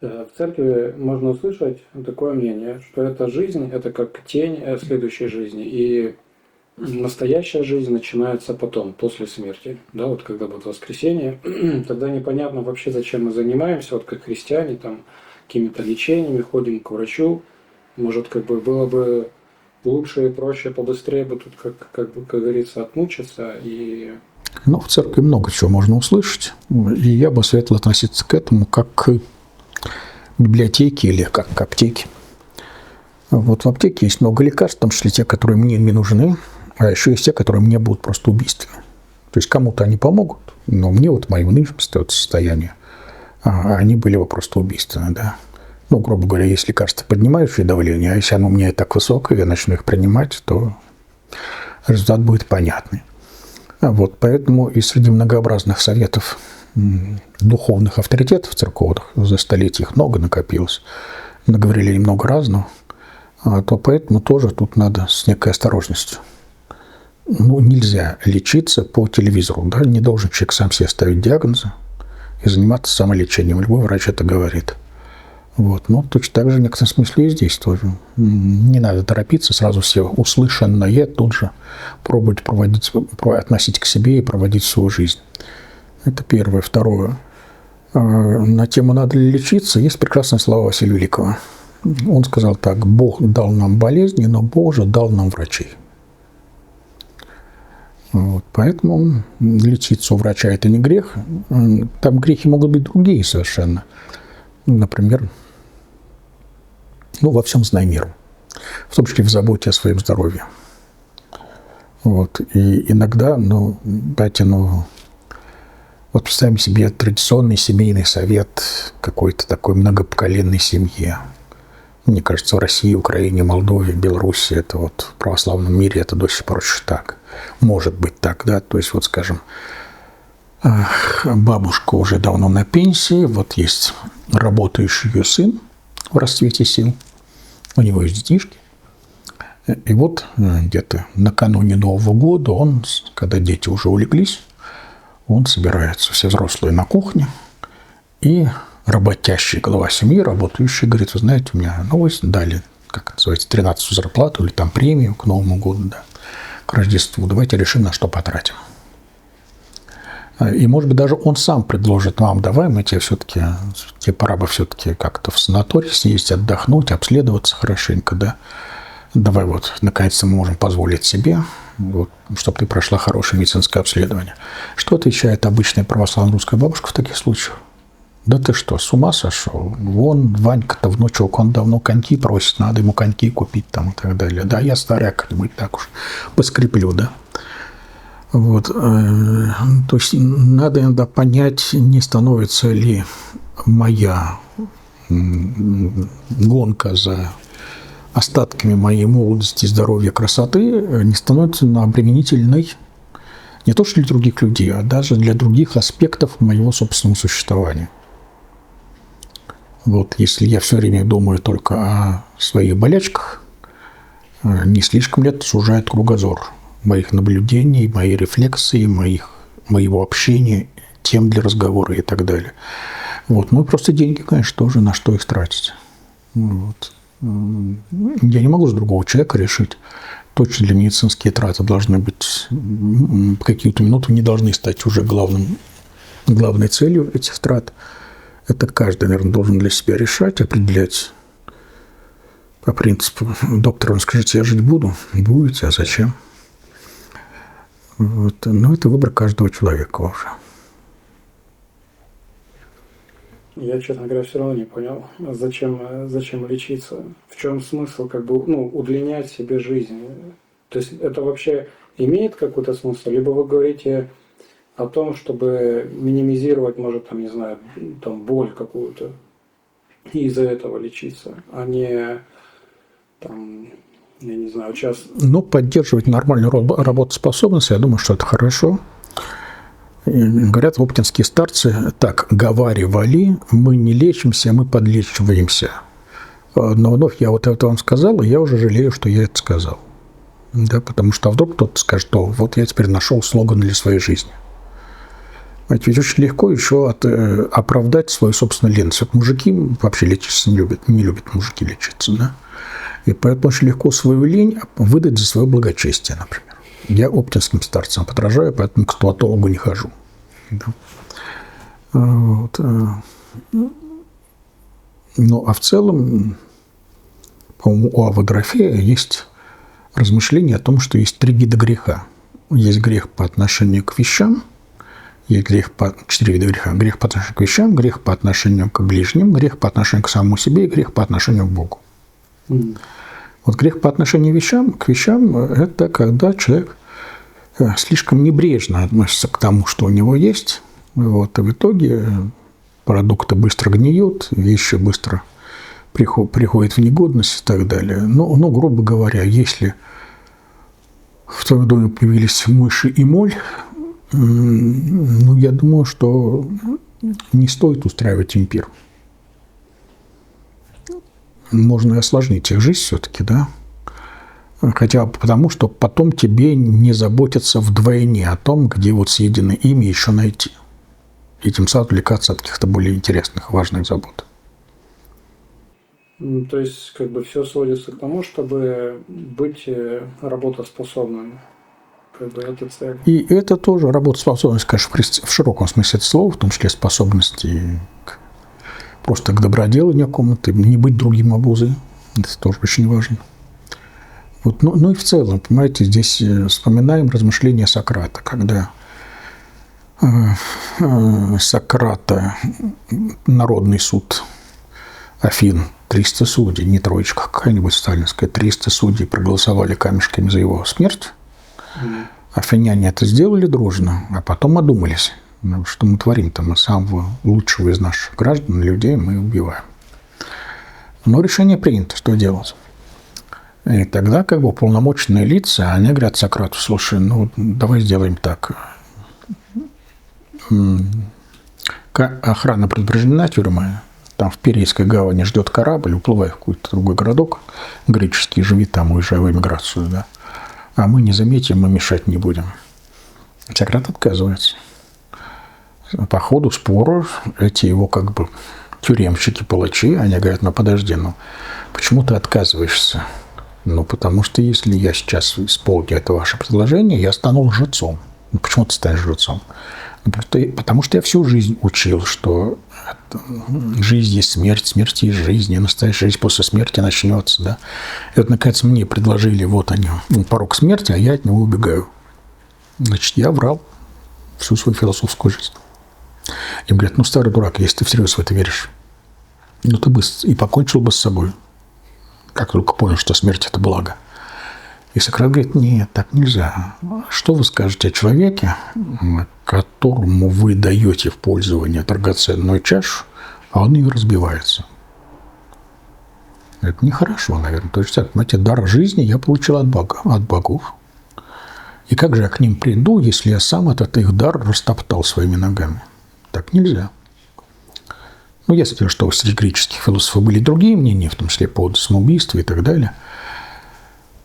В церкви можно услышать такое мнение, что эта жизнь – это как тень следующей жизни, и настоящая жизнь начинается потом, после смерти. Да, вот когда будет воскресенье, тогда непонятно вообще, зачем мы занимаемся, вот как христиане, там, какими-то лечениями, ходим к врачу. Может, как бы было бы лучше и проще, побыстрее бы тут, как говорится, отмучиться и... Ну, в церкви много чего можно услышать, и я бы советовал относиться к этому как к библиотеке или как к аптеке. Вот в аптеке есть много лекарств, в том числе те, которые мне не нужны, а еще есть те, которые мне будут просто убийственны. То есть кому-то они помогут, но мне вот в моем нынешнем состоянии они были бы просто убийственны, да. Ну, грубо говоря, есть лекарства, поднимающие давление, а если оно у меня и так высокое, я начну их принимать, то результат будет понятный. Вот, поэтому и среди многообразных советов духовных авторитетов церковных, за столетия их много накопилось, наговорили немного разного, то поэтому тоже тут надо с некой осторожностью. Ну, нельзя лечиться по телевизору, да, не должен человек сам себе ставить диагнозы и заниматься самолечением. Любой врач это говорит. Вот. Но точно так же в некотором смысле и здесь тоже. Не надо торопиться, сразу все услышанное тут же пробовать относить к себе и проводить свою жизнь. Это первое. Второе. На тему «надо ли лечиться» есть прекрасные слова Василия Великого. Он сказал так: «Бог дал нам болезни, но Бог же дал нам врачей». Вот, поэтому лечиться у врача – это не грех. Там грехи могут быть другие совершенно. Например, во всем знай меру, в том числе в заботе о своем здоровье. Вот. И иногда, вот представим себе традиционный семейный совет какой-то такой многопоколенной семье. Мне кажется, в России, Украине, Молдове, Беларуси, это вот в православном мире это до сих пор еще так. Может быть так, да, то есть вот, скажем, бабушка уже давно на пенсии, вот есть работающий ее сын в расцвете сил, у него есть детишки, и вот где-то накануне Нового года он, когда дети уже улеглись, он собирается, все взрослые на кухне, и работящий глава семьи, работающий, говорит: вы знаете, у меня новость, дали, как это называется, 13-ю зарплату или там премию к Новому году, да, к Рождеству, давайте решим, на что потратим. И, может быть, даже он сам предложит вам: давай мы тебе пора бы все-таки как-то в санаторий съездить, отдохнуть, обследоваться хорошенько, да. Давай вот, наконец-то мы можем позволить себе, вот, чтобы ты прошла хорошее медицинское обследование. Что отвечает обычная православная русская бабушка в таких случаях? Да ты что, с ума сошел? Вон Ванька-то, внучок, он давно коньки просит, надо ему коньки купить там и так далее. Да, я старяк, как-нибудь так уж поскреплю, да. Вот, то есть надо иногда понять, не становится ли моя гонка за остатками моей молодости, здоровья, красоты, не становится обременительной не то что для других людей, а даже для других аспектов моего собственного существования. Вот, если я все время думаю только о своих болячках, не слишком ли это сужает кругозор моих наблюдений, моей рефлексии, моего общения, тем для разговора и так далее. Вот. Ну и просто деньги, конечно, тоже, на что их тратить. Вот. Я не могу с другого человека решить. Точно для медицинские траты должны быть, какие-то минуты не должны стать уже главной целью этих трат. Это каждый, наверное, должен для себя решать, определять по принципу: доктор, он скажите, я жить буду? Будете, а зачем? Вот. Но это выбор каждого человека уже. Я, честно говоря, все равно не понял, зачем лечиться, в чем смысл удлинять себе жизнь. То есть это вообще имеет какой-то смысл? Либо вы говорите о том, чтобы минимизировать, может, там, не знаю, там, боль какую-то, и из-за этого лечиться, а не, там, я не знаю, сейчас... Поддерживать нормальную работоспособность, я думаю, что это хорошо. И говорят оптинские старцы так: говаривали, мы не лечимся, мы подлечиваемся. Но вновь я вот это вам сказал, и я уже жалею, что я это сказал. Да, потому что вдруг кто-то скажет: вот я теперь нашел слоган для своей жизни. Ведь очень легко еще оправдать свою собственную леность. Вот мужики вообще лечиться не любят мужики лечиться, да? И поэтому очень легко свою лень выдать за свое благочестие, например. Я оптинским старцам подражаю, поэтому к стоматологу не хожу. Да? Вот. Ну, а в целом, по-моему, у Ава Дорофея есть размышление о том, что есть 3 вида греха. Есть грех по отношению к вещам, есть 4 вида греха. Грех по отношению к вещам, грех по отношению к ближним, грех по отношению к самому себе и грех по отношению к Богу. Вот грех по отношению к вещам – это когда человек слишком небрежно относится к тому, что у него есть. Вот, и в итоге продукты быстро гниют, вещи быстро приходят в негодность и так далее. Но, грубо говоря, если в твоем доме появились мыши и моль, ну, я думаю, что не стоит устраивать им пир. Можно и осложнить их жизнь все-таки, да? Хотя потому, что потом тебе не заботиться вдвойне о том, где вот съеденное ими еще найти. И тем самым отвлекаться от каких-то более интересных, важных забот. То есть, как бы все сводится к тому, чтобы быть работоспособным. Как бы это цель. И это тоже работоспособность, конечно, в широком смысле этого слова, в том числе способности просто к доброделанию какому-то, не быть другим обузой. Это тоже очень важно. Вот, ну и в целом, понимаете, здесь вспоминаем размышления Сократа, когда Сократа народный суд Афин, 300 судей, не троечка какая-нибудь сталинская, 300 судей проголосовали камешками за его смерть. Афиняне это сделали дружно, а потом одумались. Что мы творим-то? Мы самого лучшего из наших граждан, людей, мы убиваем. Но решение принято, что делать? И тогда как бы уполномоченные лица, они говорят Сократу: слушай, ну давай сделаем так. Охрана предупреждена тюрьмой. Там в Пирейской гавани ждет корабль, уплывай в какой-то другой городок греческий, живи там, уезжай в эмиграцию, да. А мы не заметим, мы мешать не будем. Сократ отказывается. По ходу спора эти его как бы тюремщики, палачи, они говорят: ну подожди, ну почему ты отказываешься? Ну потому что если я сейчас исполню это ваше предложение, я стану лжецом. Ну почему ты станешь лжецом? Потому что я всю жизнь учил, что жизнь есть смерть, смерть есть жизнь, и настоящая жизнь после смерти начнется. Да? И вот, наконец, мне предложили, вот они, порог смерти, а я от него убегаю. Значит, я врал всю свою философскую жизнь. Им говорят: ну, старый дурак, если ты всерьез в это веришь, ну, ты бы и покончил бы с собой, как только понял, что смерть – это благо. И Сократ говорит: нет, так нельзя. Что вы скажете о человеке, которому вы даете в пользование драгоценную чашу, а он ее разбивается? Это нехорошо, наверное. То есть, понимаете, дар жизни я получил от богов. И как же я к ним приду, если я сам этот их дар растоптал своими ногами? Так нельзя. Ну, ясно, что среди греческих философов были другие мнения, в том числе по поводу самоубийства и так далее.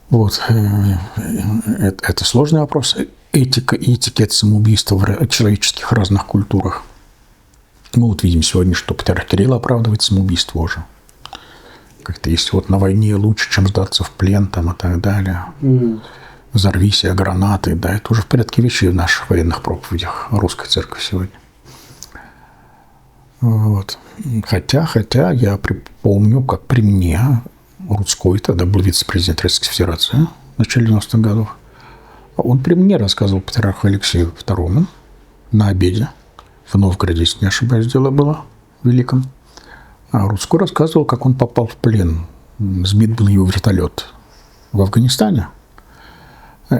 Вот. Это сложный вопрос. Этика и этикет самоубийства в человеческих разных культурах. Мы вот видим сегодня, что патриарх Кирилл оправдывает самоубийство уже. Как-то если вот на войне лучше, чем сдаться в плен там, и так далее. Взорви себе гранаты. Да, это уже в порядке вещей в наших военных проповедях русской церкви сегодня. Вот. Хотя я помню, как при мне Рудской, тогда был вице-президент Российской Федерации в начале 90-х годов, он при мне рассказывал патриарху Алексею II на обеде в Новгороде, если не ошибаюсь, дело было великом. А Рудской рассказывал, как он попал в плен. Сбит был его вертолет в Афганистане.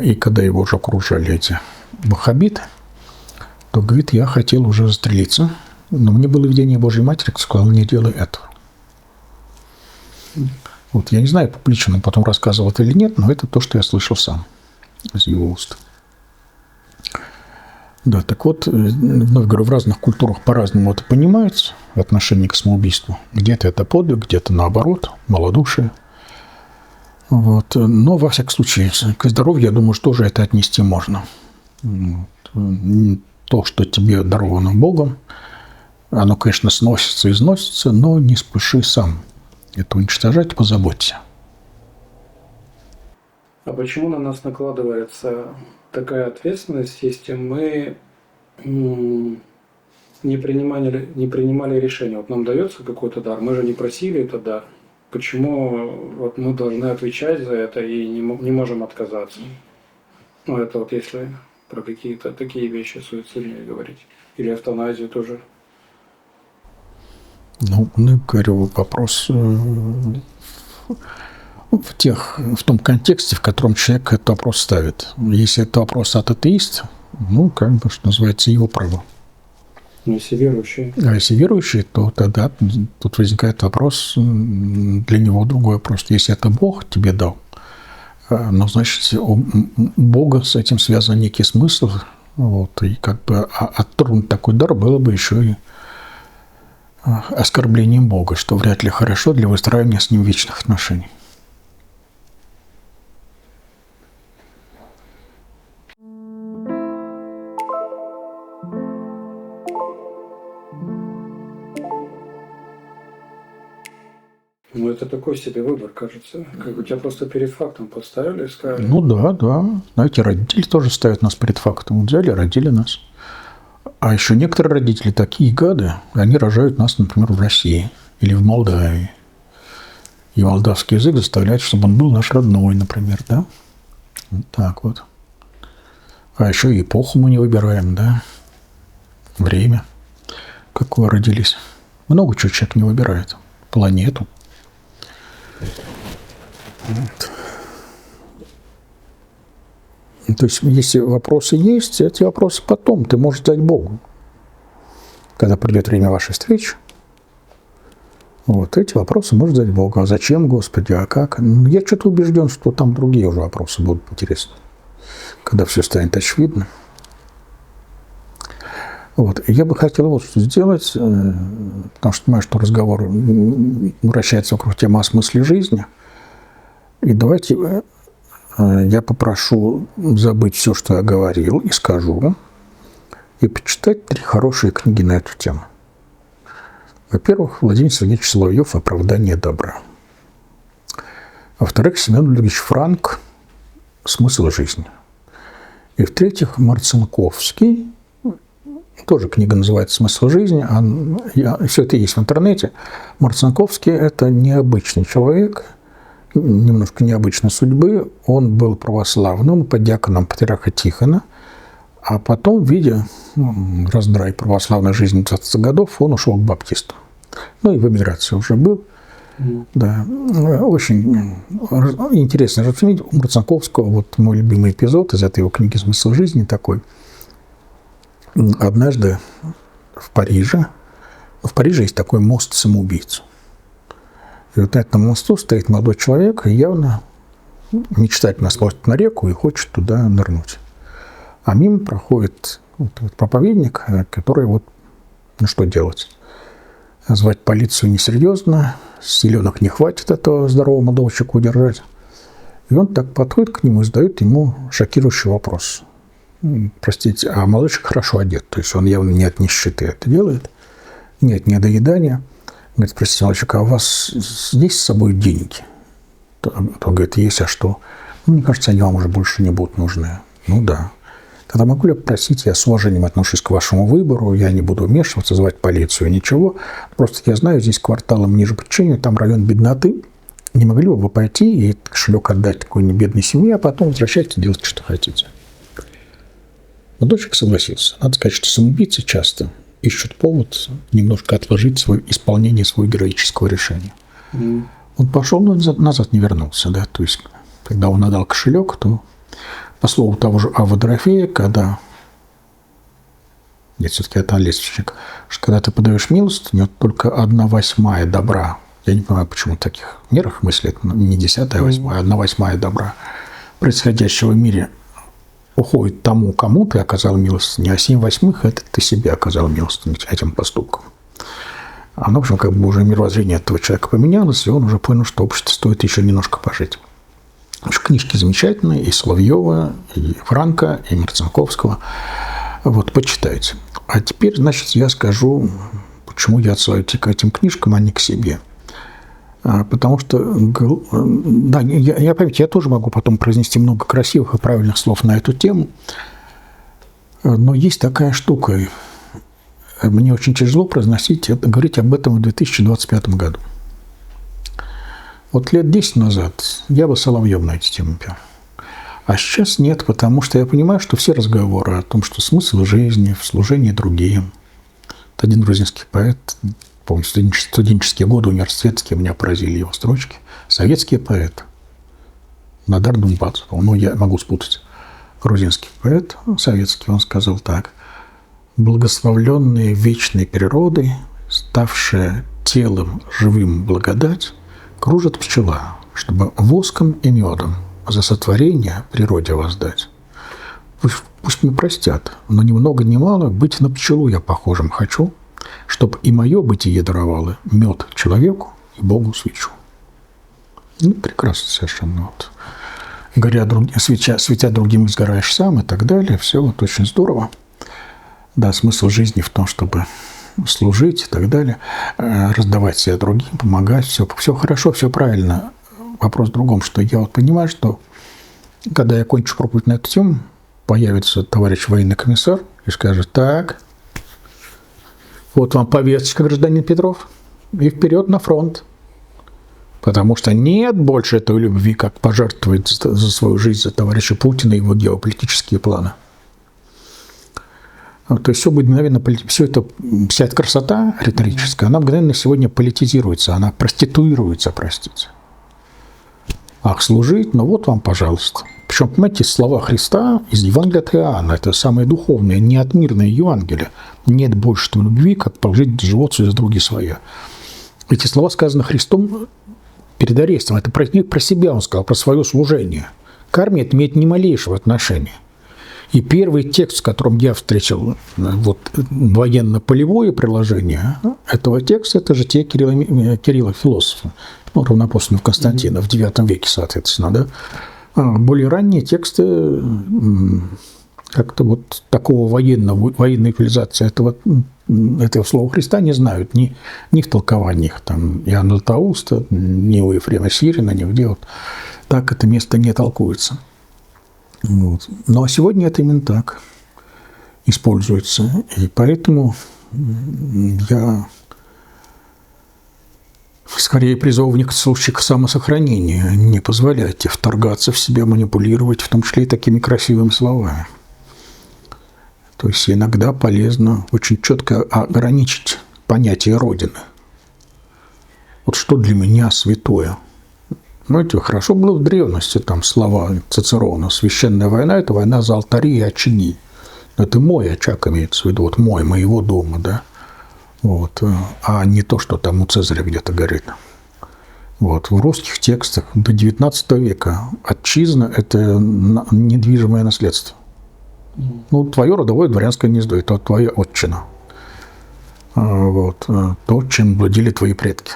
И когда его уже окружали эти ваххабиты, то, говорит, я хотел уже застрелиться, но мне было видение Божьей Матери, кто сказал: не делай этого. Вот, я не знаю, публично он потом рассказывал это или нет, но это то, что я слышал сам из его уст. Да, так вот, вновь говорю, в разных культурах по-разному это понимается в отношении к самоубийству. Где-то это подвиг, где-то наоборот, малодушие. Вот. Но, во всяком случае, к здоровью, я думаю, что тоже это отнести можно. Вот. то, что тебе даровано Богом, оно, конечно, сносится и износится, но не спеши сам это уничтожать, позаботься. А почему на нас накладывается такая ответственность, если мы не принимали решения? Вот нам дается какой-то дар, мы же не просили этот дар. Почему вот мы должны отвечать за это и не можем отказаться? Ну, это вот если про какие-то такие вещи суицидные говорить. Или эвтаназию тоже. Ну, говорю, вопрос в том контексте, в котором человек этот вопрос ставит. Если это вопрос от атеиста, ну, как бы, что называется, его право. Ну, если верующий. А если верующий, то тогда тут возникает вопрос, для него другой вопрос. Если это Бог тебе дал, ну, значит, у Бога с этим связан некий смысл. Вот, и как бы отторгнуть такой дар было бы еще и оскорблением Бога, что вряд ли хорошо для выстраивания с ним вечных отношений. Ну, это такой себе выбор, кажется. Как у тебя просто перед фактом поставили и сказали. Ну да, да. Знаете, родители тоже ставят нас перед фактом. Взяли, родили нас. А еще некоторые родители такие гады, они рожают нас, например, в России или в Молдавии. И молдавский язык заставляет, чтобы он был наш родной, например, да? Вот так вот. А еще и эпоху мы не выбираем, да? Время, какое родились. Много чего человек не выбирает. Планету. Вот. То есть, если вопросы есть, эти вопросы потом ты можешь дать Богу. Когда придет время вашей встречи, вот эти вопросы можешь задать Богу. А зачем, Господи, а как? Я что-то убежден, что там другие уже вопросы будут интересны, когда все станет очевидно. Вот. Я бы хотел вот что сделать, потому что понимаю, что разговор вращается вокруг темы о смысле жизни. И давайте я попрошу забыть все, что я говорил и скажу, и почитать 3 хорошие книги на эту тему. Во-первых, Владимир Сергеевич Соловьев «Оправдание добра». Во-вторых, Семен Валерьевич Франк «Смысл жизни». И в-третьих, Марцинковский, тоже книга называется «Смысл жизни», все это есть в интернете. Марцинковский – это необычный человек, немножко необычной судьбы. Он был православным, подьяконом патриарха Тихона, а потом, видя раздрай православной жизни 20-х годов, он ушел к баптисту. Ну и в эмиграции уже был. Да. Очень интересно. У Марцинковского, вот мой любимый эпизод из этой его книги «Смысл жизни» такой. Однажды в Париже есть такой мост самоубийц. И вот на этом мосту стоит молодой человек и явно мечтательно смотрит на реку и хочет туда нырнуть. А мимо проходит проповедник, который вот, ну что делать? Звать полицию несерьезно, силенок не хватит этого здорового молодого человека удержать. И он так подходит к нему и задает ему шокирующий вопрос. Простите, а молодой человек хорошо одет, то есть он явно не от нищеты это делает, не от недоедания. Говорит, простите, молодой человек, а у вас есть с собой деньги? Он говорит, есть, а что? Ну, мне кажется, они вам уже больше не будут нужны. Ну да. Тогда могу ли я попросить, я с уважением отношусь к вашему выбору, я не буду вмешиваться, звать полицию, ничего. Просто я знаю, здесь кварталом ниже по течению, там район бедноты. Не могли бы вы пойти и кошелек отдать какой-нибудь бедной семье, а потом возвращайтесь, делать, что хотите? Молодой человек согласился. Надо сказать, что самоубийцы часто ищут повод немножко отложить исполнение своего героического решения. Он пошел, но назад не вернулся. Да? То есть, когда он отдал кошелек, то, по слову того же Авва Дорофея, нет, все-таки это лестничник, что когда ты подаешь милостыню, только 1/8 добра. Я не понимаю, почему в таких мерах мыслят, не 10/8, а 1/8 добра происходящего в мире уходит тому, кому ты оказал милостыню, а 7/8 это ты себе оказал милостыню этим поступком. А в общем, как бы уже мировоззрение этого человека поменялось, и он уже понял, что обществу стоит еще немножко пожить. Книжки замечательные, и Соловьева, и Франка, и Марцинковского. Вот, почитайте. А теперь, значит, я скажу, почему я отсылаю к этим книжкам, а не к себе. Потому что, да, понимаете, я тоже могу потом произнести много красивых и правильных слов на эту тему, но есть такая штука. Мне очень тяжело произносить, говорить об этом в 2025 году. Вот лет 10 назад я бы соловьем на эти темы пел. А сейчас нет, потому что я понимаю, что все разговоры о том, что смысл жизни в служении другим. Один грузинский поэт, помню, студенческие годы университетские, меня поразили его строчки. Советский поэт, Надар Думбацев, я могу спутать. Грузинский поэт, советский, он сказал так. «Благословленные вечной природой, ставшая телом живым благодать, кружит пчела, чтобы воском и медом за сотворение природе воздать. Пусть мне простят, но ни много ни мало быть на пчелу я похожим хочу, чтоб и мое бытие даровало мед человеку и Богу свечу». Ну, прекрасно совершенно. Вот. Горя светя другим, сгораешь сам и так далее. Все вот очень здорово. Да, смысл жизни в том, чтобы служить и так далее, раздавать себя другим, помогать, все хорошо, все правильно. Вопрос в другом, что я вот понимаю, что когда я кончу проповедь на эту тему, появится товарищ военный комиссар и скажет: так, вот вам повесточка, гражданин Петров, и вперед на фронт. Потому что нет больше этой любви, как пожертвовать за свою жизнь за товарища Путина и его геополитические планы. То есть все будет мгновенно, вся эта красота риторическая, она мгновенно сегодня политизируется, она проституируется, простите. Ах, служить, ну вот вам, пожалуйста. Причем, понимаете, слова Христа из Евангелия от Иоанна, это самое духовное, не отмирное Евангелие. Нет больше любви, как положить живот за други своя. Эти слова сказаны Христом перед арестом. Это про себя он сказал, про свое служение. К армии это имеет ни малейшего отношения. И первый текст, в котором я встретил вот, военно-полевое приложение этого текста, это житие Кирилла философа, равноапостольного Константина, в IX веке, соответственно. Да? Более ранние тексты как-то вот такого военной утилизации этого слова Христа не знают ни в толкованиях там, Иоанна Златоуста, ни у Ефрема Сирина, нигде вот так это место не толкуется. Вот. Но сегодня это именно так используется. И поэтому я скорее призывник в случае к самосохранению. Не позволяйте вторгаться в себя, манипулировать, в том числе и такими красивыми словами. То есть иногда полезно очень четко ограничить понятие Родины. Вот что для меня святое. Знаете, хорошо было в древности там слова Цицерона. Священная война – это война за алтари и очаги. Это мой очаг имеется в виду, вот моего дома, да. Вот, а не то, что там у Цезаря где-то горит. Вот, в русских текстах до XIX века отчизна – это недвижимое наследство. Ну, твое родовое дворянское гнездо – это твоя отчина. Вот, то, чем владели твои предки.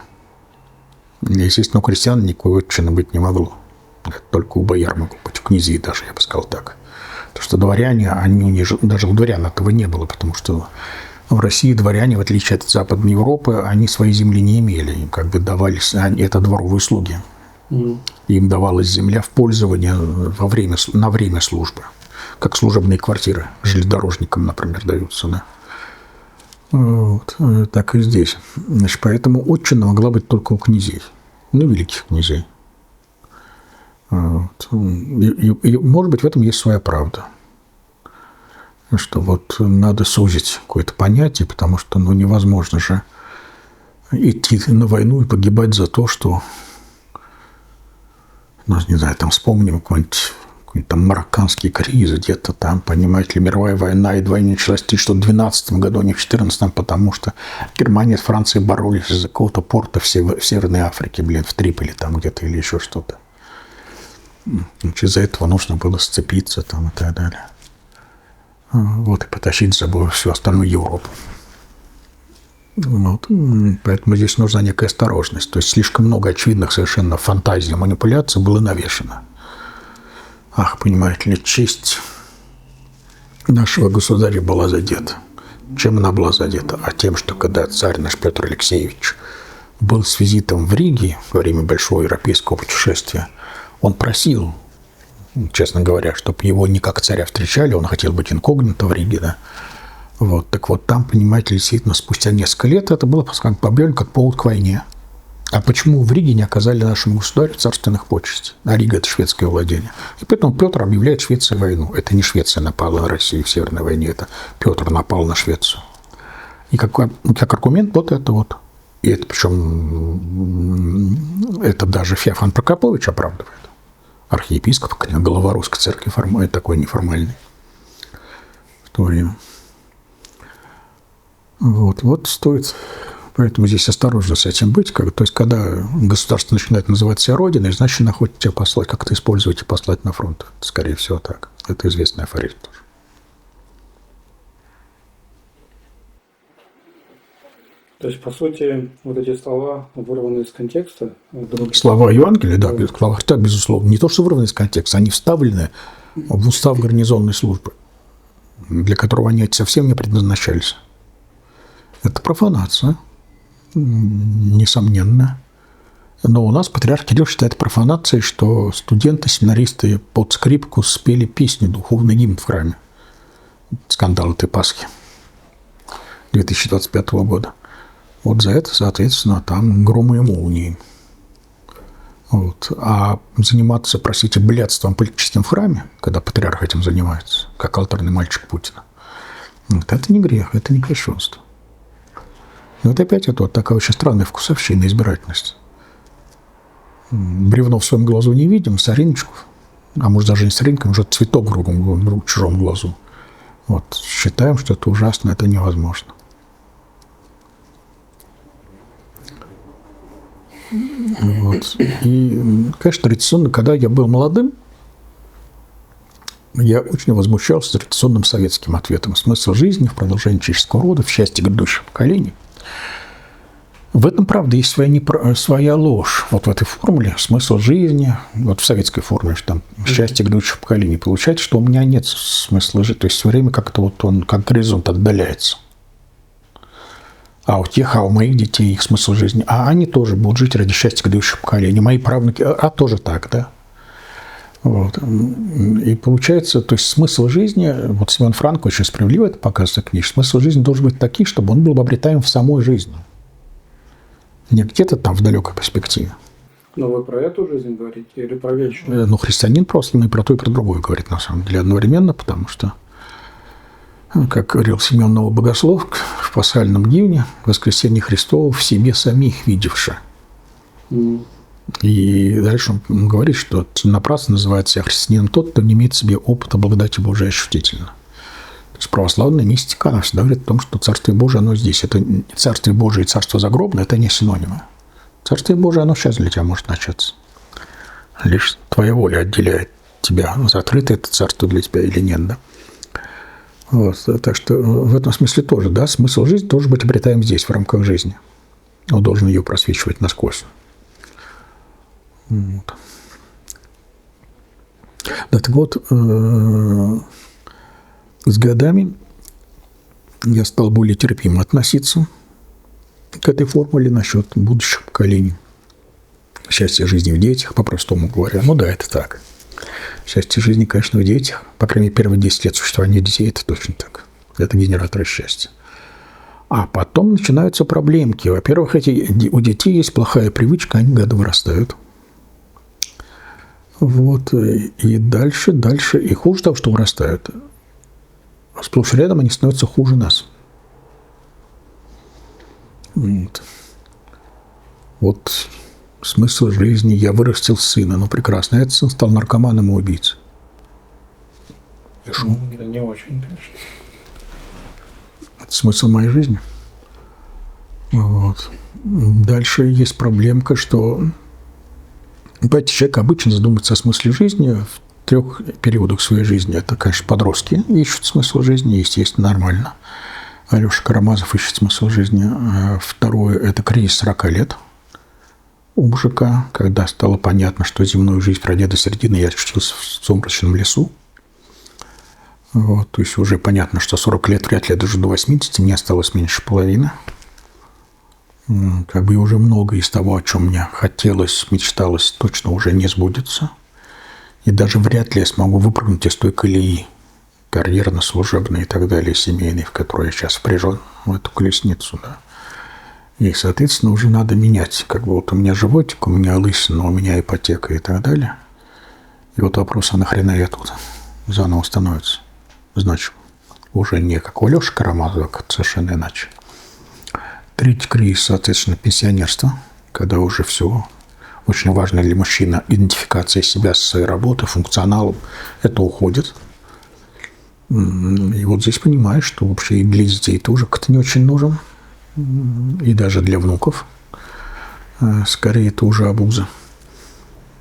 Естественно, у крестьян никакой отчины быть не могло. Только у бояр могло быть, у князей даже, я бы сказал так. Потому что дворяне, даже у дворян этого не было, потому что в России дворяне, в отличие от Западной Европы, они своей земли не имели. Им как бы давались, это дворовые слуги. Им давалась земля в пользование на время службы. Как служебные квартиры железнодорожникам, например, даются. Да? Вот, так и здесь. Значит, поэтому отчина могла быть только у князей, великих князей. Вот. И, может быть, в этом есть своя правда. Что вот надо сузить какое-то понятие, потому что невозможно же идти на войну и погибать за то, что, не знаю, там вспомним какой-нибудь там марокканский кризис где-то там, понимаете ли, мировая война едва не началась в 1912 году, а не в 1914, потому что Германия с Францией боролись из-за какого-то порта в Северной Африке, в Триполи там где-то или еще что-то. Из-за этого нужно было сцепиться там и так далее. Вот, и потащить за собой всю остальную Европу. Вот. Поэтому здесь нужна некая осторожность. То есть слишком много очевидных совершенно фантазий, манипуляций было навешено. Ах, понимаете ли, честь нашего государя была задета. Чем она была задета? А тем, что когда царь наш Петр Алексеевич был с визитом в Риге во время большого европейского путешествия, он просил, честно говоря, чтобы его не как царя встречали, он хотел быть инкогнито в Риге, да. Вот, так вот, там, понимаете, действительно, спустя несколько лет это было объявлено как повод к войне. А почему в Риге не оказали нашему государю царственных почестей? А Рига – это шведское владение. И поэтому Петр объявляет Швеции войну. Это не Швеция напала на Россию в Северной войне, это Петр напал на Швецию. И как аргумент вот это вот. И это причем это даже Феофан Прокопович оправдывает. Архиепископ Головорусской церкви, такой неформальный в то время. Вот стоит, поэтому здесь осторожно с этим быть. То есть, когда государство начинает называть себя Родиной, значит, оно хочет тебя послать, как-то использовать и послать на фронт. Это, скорее всего, так. Это известный афоризм тоже. То есть, по сути, вот эти слова вырваны из контекста. Слова Евангелия, да, безусловно. Не то, что вырваны из контекста, они вставлены в устав гарнизонной службы, для которого они совсем не предназначались. Это профанация, несомненно. Но у нас патриарх Кирилл считает профанацией, что студенты, семинаристы под скрипку спели песню, духовный гимн в храме. Скандал этой Пасхи 2025 года. Вот за это, соответственно, там громы и молнии. Вот. А заниматься, простите, блядством политическим в храме, когда патриарх этим занимается, как алтарный мальчик Путина, вот это не грех, это не кощунство. И вот опять это вот такая очень странная вкусовщина, избирательность. Бревно в своем глазу не видим, сориночку, а может даже не соринка, уже цветок в чужом глазу. Вот. Считаем, что это ужасно, это невозможно. Вот. И, конечно, традиционно, когда я был молодым, я очень возмущался традиционным советским ответом. Смысл жизни в продолжении человеческого рода, в счастье грядущих поколений. В этом, правда, есть своя ложь. Вот в этой формуле смысл жизни, вот в советской формуле, что там счастье грядущих поколений, получается, что у меня нет смысла жить. То есть все время как-то вот он, как горизонт отдаляется. А у моих детей их смысл жизни. А они тоже будут жить ради счастья грядущих поколений. Мои правнуки, тоже так, да. Вот. И получается, то есть смысл жизни, вот Семен Франк очень справедливо это показывает в книге, смысл жизни должен быть таким, чтобы он был обретаем в самой жизни. Не где-то там в далекой перспективе. Но вы про эту жизнь говорите или про вечную? Ну, христианин православный про то и про другое говорит, на самом деле, одновременно, потому что, как говорил Семен Новый Богослов в пасхальном гимне, «Воскресение Христово в себе самих видевши». И дальше он говорит, что напрасно называет себя христианином тот, кто не имеет в себе опыта благодати Божией ощутительно. То есть православная мистика, она всегда говорит о том, что Царствие Божие, оно здесь. Это Царствие Божие и Царство загробное – это не синонимы. Царствие Божие, оно сейчас для тебя может начаться. Лишь твоя воля отделяет тебя, закрыто это царство для тебя или нет, да? Вот. Так что в этом смысле тоже, да, смысл жизни должен быть обретаем здесь, в рамках жизни. Он должен ее просвечивать насквозь. Вот. Да, так вот, с годами я стал более терпимо относиться к этой формуле насчет будущих поколений. Счастье жизни в детях, по-простому говоря. Ну да, это так. Счастье жизни, конечно, в детях. По крайней мере, первые 10 лет существования детей – это точно так. Это генераторы счастья. А потом начинаются проблемки. Во-первых, у детей есть плохая привычка, они года вырастают. Вот. И дальше. И хуже того, что вырастают. Сплошь и рядом они становятся хуже нас. Вот смысл жизни. Я вырастил сына. Ну, прекрасно. Этот сын стал наркоманом и убийцей. Это не очень, конечно. Это смысл моей жизни. Вот. Дальше есть проблемка, что человек обычно задумывается о смысле жизни в 3 периодах своей жизни. Это, конечно, подростки ищут смысл жизни, естественно, нормально. Алеша Карамазов ищет смысл жизни. Второе – это кризис 40 лет у мужика, когда стало понятно, что земную жизнь, пройдя до середины, я очутился в сумрачном лесу. Вот, то есть уже понятно, что 40 лет вряд ли я доживу до 80, мне осталось меньше половины. Как бы уже много из того, о чем мне хотелось, мечталось, точно уже не сбудется. И даже вряд ли я смогу выпрыгнуть из той колеи карьерно-служебной и так далее, семейной, в которой я сейчас впряжен в эту колесницу, да. И, соответственно, уже надо менять. Как бы вот у меня животик, у меня лысина, у меня ипотека и так далее. И вот вопрос, а нахрена я тут заново становится? Значит, уже не как у Лёши Карамазова, а совершенно иначе. Третий кризис, соответственно, пенсионерство, когда уже все. Очень важно для мужчины идентификация себя со своей работой, функционалом. Это уходит. И вот здесь понимаешь, что вообще и для детей тоже как-то не очень нужен. И даже для внуков. Скорее, это уже обуза.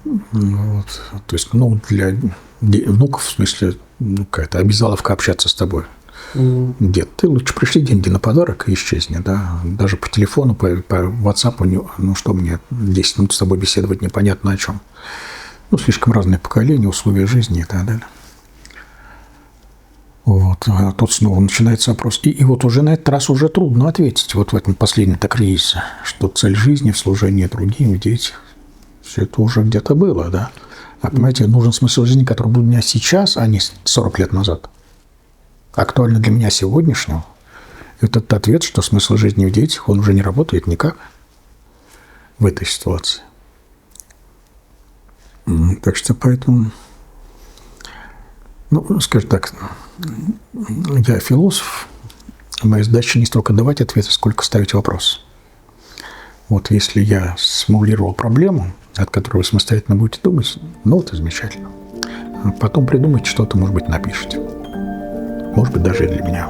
Вот. То есть, ну, для внуков, в смысле, ну, какая-то обязаловка общаться с тобой. Дед, ты лучше пришли деньги на подарок и исчезни, да. Даже по телефону, по WhatsApp, ну что мне 10 минут с тобой беседовать непонятно о чем. Ну, слишком разные поколения, условия жизни и так далее. Вот. А тут снова начинается вопрос. И вот уже на этот раз уже трудно ответить вот в этом последнем-то кризисе, что цель жизни в служении другим, в детях. Все это уже где-то было, да. А понимаете, нужен смысл жизни, который был у меня сейчас, а не 40 лет назад. Актуально для меня сегодняшнего. Этот ответ, что смысл жизни в детях, он уже не работает никак в этой ситуации. Так что поэтому, ну, скажем так, я философ, моя задача не столько давать ответы, сколько ставить вопрос. Вот если я сформулировал проблему, от которой вы самостоятельно будете думать, ну, это замечательно. А потом придумайте что-то, может быть, напишите. Может быть, даже и для меня.